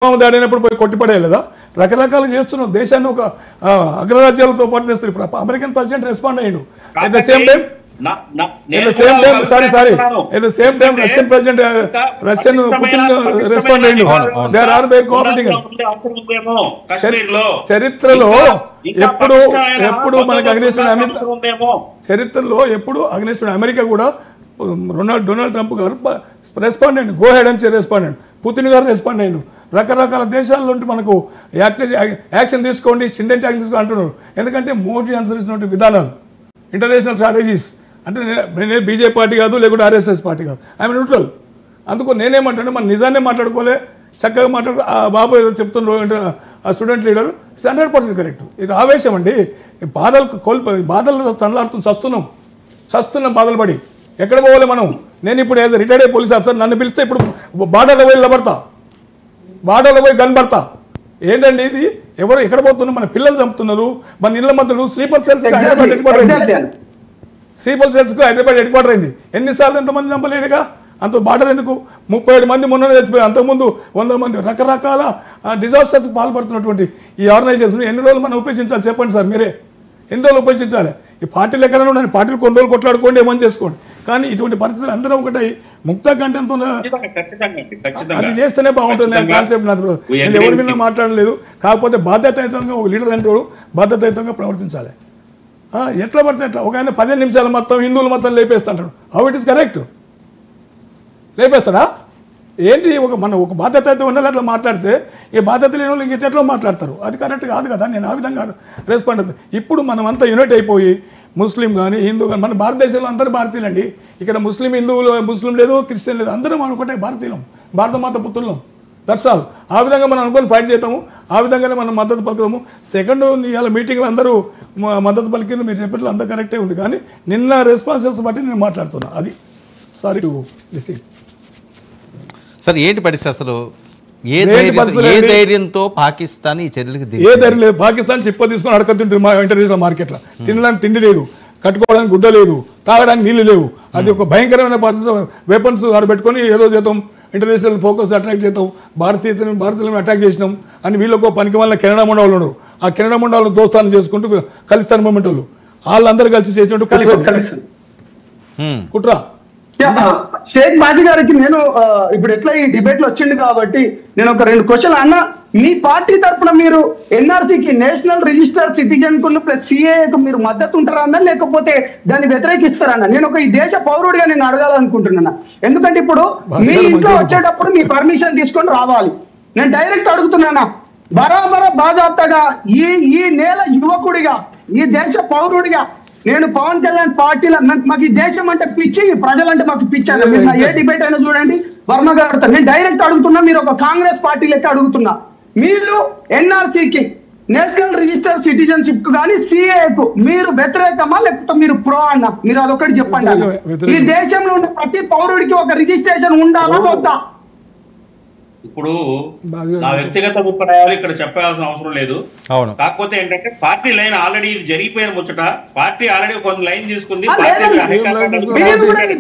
పుల్వామా దాడి అయినప్పుడు పోయి కొట్టిపడేయలేదా? రకరకాలు చేస్తున్నాం, దేశాన్ని ఒక అగ్రరాజ్యాలతో పాటు చేస్తారు. ఇప్పుడు అమెరికన్ ప్రెసిడెంట్ రెస్పాండ్ అయ్యాడు. At the same time Russian president Russian Putin respond అయ్యాడు. There are there cooperating. చరిత్రలో ఎప్పుడు మనకు అగ్నిస్తున్న చరిత్రలో ఎప్పుడు అగ్నిస్తున్న అమెరికా కూడా డొనాల్డ్ ట్రంప్ గారు రెస్పాండ్ అయ్యండి, గో హెడ్ అని రెస్పాండ్ అయ్యండి. పుతిన్ గారు రెస్పాండ్ అయ్యాడు. రకరకాల దేశాల నుండి మనకు యాక్షన్ తీసుకోండి, స్టెండెంట్ యాక్షన్ తీసుకోండి అంటున్నారు. ఎందుకంటే మోడీ అనుసరించినటువంటి విధానాలు, ఇంటర్నేషనల్ స్ట్రాటజీస్. అంటే నేనే బీజేపీ పార్టీ కాదు, లేకుంటే ఆర్ఎస్ఎస్ పార్టీ కాదు, ఐఎమ్ న్యూట్రల్. అందుకు నేనేమంటాను, మన నిజాన్ని మాట్లాడుకోలే, చక్కగా మాట్లాడు. ఆ బాబు ఏదో చెప్తున్నారు, ఆ స్టూడెంట్ లీడర్ 100% కరెక్ట్. ఇది ఆవేశం అండి, బాధలు తనలాడుతూ చస్తున్నాం బాధలు పడి. ఎక్కడ పోవాలి మనం? నేను ఇప్పుడు యాజ్ రిటైర్డ్ అయ్యే పోలీస్ ఆఫీసర్, నన్ను పిలిస్తే ఇప్పుడు బార్డర్లో పోయి నిలబడతా, బార్డర్లో పోయి కనబడతా. ఏంటండి ఇది? ఎవరు ఎక్కడ పోతున్నారు? మన పిల్లలు చంపుతున్నారు, మన ఇళ్ళ మధ్యలో స్లీపర్ సెల్స్కి హైదరాబాద్ హెడ్ క్వార్టర్ అయింది. ఎన్నిసార్లు ఎంతమంది చంపలేడుగా? అంత బార్డర్ ఎందుకు? 37 మంది మొన్న చచ్చిపోయారు, అంతకుముందు 100 మంది. రకరకాల డిజాస్టర్స్కి పాల్పడుతున్నటువంటి ఈ ఆర్గనైజేషన్ ఎన్ని రోజులు మనం ఉపయోగించాలి చెప్పండి సార్ మీరే? ఎన్ని రోజులు ఉపయోగించాలి? ఈ పార్టీలు ఎక్కడైనా ఉండండి, పార్టీలు కొన్ని రోజులు కొట్లాడుకోండి, ఏమని చేసుకోండి. కానీ ఇటువంటి పరిస్థితులు అందరం ఒకటి ముక్త కంటెంతో అది చేస్తేనే బాగుంటుంది కాన్సెప్ట్. నాకు నేను ఎవరి మీద మాట్లాడలేదు. కాకపోతే బాధ్యతాయుతంగా ఒక లీడర్ అంటే బాధ్యతాయుతంగా ప్రవర్తించాలి. ఎట్లా పడితే ఎట్లా ఒక ఆయన 15 నిమిషాలు మొత్తం హిందువులు మొత్తం లేపేస్తాడు. How it is correct? లేపేస్తాడా ఏంటి? ఒక బాధ్యత అయితే ఉండాలి. అట్లా మాట్లాడితే ఈ బాధ్యత లేని వాళ్ళు ఇంకెట్లో మాట్లాడతారు. అది కరెక్ట్ కాదు కదా. నేను ఆ విధంగా రెస్పాండ్ అవుతాను. ఇప్పుడు మనం అంతా యూనిట్ అయిపోయి ముస్లిం కానీ హిందూ కానీ, మన భారతదేశంలో అందరూ భారతీయులండి. ఇక్కడ ముస్లిం లేదు, క్రిస్టియన్ లేదు, అందరూ మనం ఒకటే భారతీయులం, భారతమాత పుత్రులం. That's all. ఆ విధంగా మనం అనుకొని ఫైట్ చేస్తాము, ఆ విధంగానే మనం మద్దతు పలుకుతాము. సెకండ్ ఇవాళ మీటింగ్లో అందరూ మద్దతు పలికింది, మీరు చెప్పినట్లు అంతా కరెక్టే ఉంది. కానీ నిన్న రెస్పాన్సిబిలిటీస్ బట్టి నేను మాట్లాడుతున్నా. అది సారీ టు డిస్ట్రిక్ట్ సార్. ఏంటి పరిస్థితి అసలు? ఏ ధైర్యంతో పాకిస్తాన్ ఈ చర్యలకు ఏ ధైర్యం లేదు. పాకిస్తాన్ చిప్ప తీసుకొని అడక తింటుంది మా ఇంటర్నేషనల్ మార్కెట్లో. తినడానికి తిండి లేదు, కట్టుకోవడానికి గుడ్డ లేదు, తాగడానికి నీళ్లు లేవు. అది ఒక భయంకరమైన పరిస్థితి. వెపన్స్ ఆడబెట్టుకొని ఏదో చేద్దాం, ఇంటర్నేషనల్ ఫోకస్ అట్రాక్ట్ చేద్దాం, భారతీయులను అటాక్ చేసినాం అని వీళ్ళకు పనికి వల్ల కెనడా మండ వాళ్ళు ఉన్నారు. ఆ కెనడా మండ వాళ్ళు దోస్తానం చేసుకుంటూ ఖలిస్తాన్ మూమెంట్ వాళ్ళందరూ కలిసి చేసినట్టు కుట్ర. షేక్ బాజీ గారికి నేను ఇప్పుడు ఎట్లా ఈ డిబేట్ లో వచ్చింది కాబట్టి నేను ఒక 2 క్వశ్చన్ అన్న. మీ పార్టీ తరఫున మీరు ఎన్ఆర్సీకి, నేషనల్ రిజిస్టర్ సిటిజన్ కు ప్లస్ సిఏకు మీరు మద్దతు ఉంటారన్నా, లేకపోతే దాన్ని వ్యతిరేకిస్తారన్నా? నేను ఒక ఈ దేశ పౌరుడిగా నేను అడగాలనుకుంటున్నా. ఎందుకంటే ఇప్పుడు మీ ఇంట్లో వచ్చేటప్పుడు మీ పర్మిషన్ తీసుకొని రావాలి. నేను డైరెక్ట్ అడుగుతున్నానా, బరాబర బాజాప్తగా ఈ నేల యువకుడిగా, ఈ దేశ పౌరుడిగా నేను పవన్ కళ్యాణ్ పార్టీలో మాకు ఈ దేశం అంటే పిచ్చి, ప్రజలంటే మాకు పిచ్చి అన్న. మీరు ఏ డిబేట్ అయినా చూడండి, వర్మ గారు నేను డైరెక్ట్ అడుగుతున్నా, మీరు ఒక కాంగ్రెస్ పార్టీ లెక్క అడుగుతున్నా. మీరు ఎన్ఆర్సీకి, నేషనల్ రిజిస్టర్ సిటిజన్షిప్ కు కానీ సిఏకు మీరు వ్యతిరేకమా లేకపోతే మీరు ప్రో అన్నా? మీరు అదొకటి చెప్పండి. ఈ దేశంలో ఉన్న ప్రతి పౌరుడికి ఒక రిజిస్ట్రేషన్ ఉండాలా వద్దా? ఇప్పుడు నా వ్యక్తిగత అభిప్రాయాలు ఇక్కడ చెప్పాల్సిన అవసరం లేదు. కాకపోతే ఏంటంటే పార్టీ లైన్ ఆల్రెడీ ఇది జరిగిపోయిన ముచ్చట. పార్టీ ఆల్రెడీ కొన్ని లైన్ తీసుకుంది.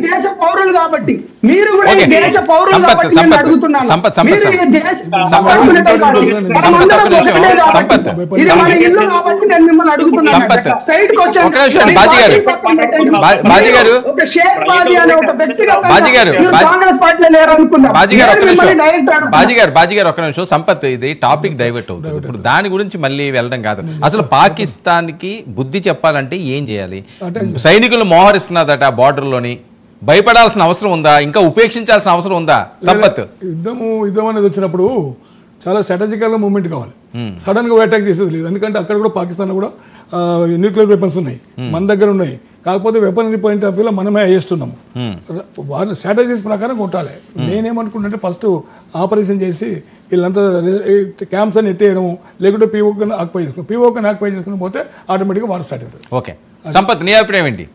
దేశ పౌరులు కాబట్టి మీరు కూడా దేశ పౌరులు కాబట్టి నేను అడుగుతున్నాను. ఇది మన ఇల్లు కాబట్టి నేను మిమ్మల్ని అడుగుతున్నాను. Straight question. ఒక షేక్ బాజీ అనే ఒక వ్యక్తిగత కాంగ్రెస్ పార్టీలో లేరు అనుకున్నాను. బాజీ గారు ఒక నిమిషం. సంపత్, ఇది టాపిక్ డైవర్ట్ అవుతుంది. ఇప్పుడు దాని గురించి మళ్ళీ వెళ్ళడం కాదు. అసలు పాకిస్తాన్ కి బుద్ధి చెప్పాలంటే ఏం చేయాలి? సైనికులు మోహరిస్తున్నదట బార్డర్లోని. భయపడాల్సిన అవసరం ఉందా? ఇంకా ఉపేక్షించాల్సిన అవసరం ఉందా? సంపత్, యుద్ధం అనేది వచ్చినప్పుడు చాలా స్ట్రాటజికల్ గా మూవ్మెంట్ కావాలి. సడన్ గా అటాక్ చేసేది లేదు. ఎందుకంటే అక్కడ కూడా పాకిస్తాన్ కూడా న్యూక్లియర్ వెపన్స్ ఉన్నాయి, మన దగ్గర ఉన్నాయి. కాకపోతే వెపనరీ పాయింట్ ఆఫ్ వ్యూలో మనమే వేస్తున్నాము. వాళ్ళ స్ట్రాటజీస్ ప్రకారం కొట్టాలి. నేనేమనుకుంటుంటే ఫస్ట్ ఆపరేషన్ చేసి వీళ్ళంతా క్యాంప్స్ అని ఎత్తేయడము, లేకుంటే పీఓకని ఆక్యుపై చేసుకుని పోతే ఆటోమేటిక్గా వారు స్టార్ట్ అవుతుంది. ఓకే సంపత్, నీ అభిప్రాయం ఏంటి?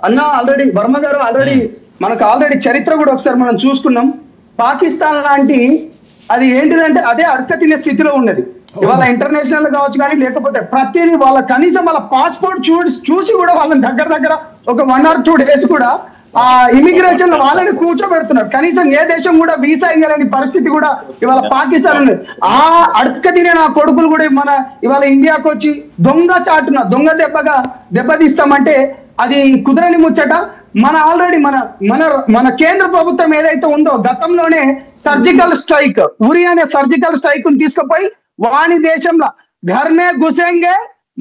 అన్న ఆల్రెడీ వర్మ గారు మనకు ఆల్రెడీ చరిత్ర కూడా ఒకసారి మనం చూసుకున్నాం. పాకిస్తాన్ లాంటి అది ఏంటిదంటే అదే అడక తినే స్థితిలో ఉన్నది. ఇవాళ ఇంటర్నేషనల్ కావచ్చు కానీ లేకపోతే ప్రతిదీ వాళ్ళ కనీసం వాళ్ళ పాస్పోర్ట్ చూసి కూడా వాళ్ళని దగ్గర ఒక 1 or 2 days కూడా ఇమిగ్రేషన్ లో వాళ్ళని కూర్చోబెడుతున్నారు. కనీసం ఏ దేశం కూడా వీసా ఇవ్వాలని పరిస్థితి కూడా ఇవాళ పాకిస్తాన్ ఉంది. ఆ అడక్క తినే నా కొడుకులు కూడా ఇవాళ ఇండియాకు వచ్చి దొంగ దెబ్బతీస్తామంటే అది కుదరని ముచ్చట. ఆల్రెడీ మన కేంద్ర ప్రభుత్వం ఏదైతే ఉందో గతంలోనే సర్జికల్ స్ట్రైక్ ఉరి అనే సర్జికల్ స్ట్రైక్ ని తీసుకుపోయి వాణి దేశంలో ఘర్మే గుసెంగే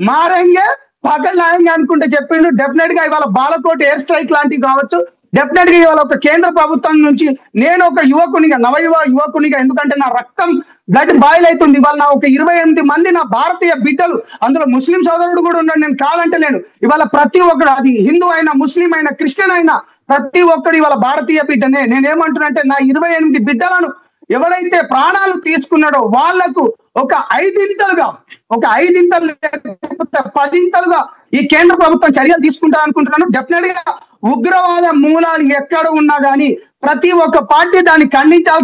మారెంగే పకడ్లాయంగా అనుకుంటే చెప్పిండు. డెఫినెట్ గా ఇవాళ బాలకోట్ ఎయిర్ స్ట్రైక్ లాంటివి కావచ్చు. డెఫినెట్ గా ఇవాళ ఒక కేంద్ర ప్రభుత్వం నుంచి నేను ఒక యువకునిగా యువకునిగా ఎందుకంటే నా రక్తం బ్లడ్ బాయిల్ అవుతుంది. ఇవాళ నా ఒక 28 మంది నా భారతీయ బిడ్డలు, అందులో ముస్లిం సోదరుడు కూడా ఉన్నాడు, నేను కాదంటలేను. ఇవాళ ప్రతి ఒక్కడు, అది హిందూ అయినా ముస్లిం అయినా క్రిస్టియన్ అయినా ప్రతి ఒక్కడు ఇవాళ భారతీయ బిడ్డనే. నేనేమంటున్నానంటే నా 28 బిడ్డలను ఎవరైతే ప్రాణాలు తీసుకున్నాడో వాళ్లకు ఒక 5 ఇంతలుగా 10 ఇంతలుగా ఈ కేంద్ర ప్రభుత్వం చర్యలు తీసుకుంటా అనుకుంటున్నాను. డెఫినెట్ గా ఉగ్రవాద మూలాలు ఎక్కడ ఉన్నా గానీ ప్రతి ఒక్క పార్టీ దాన్ని ఖండించాల్సి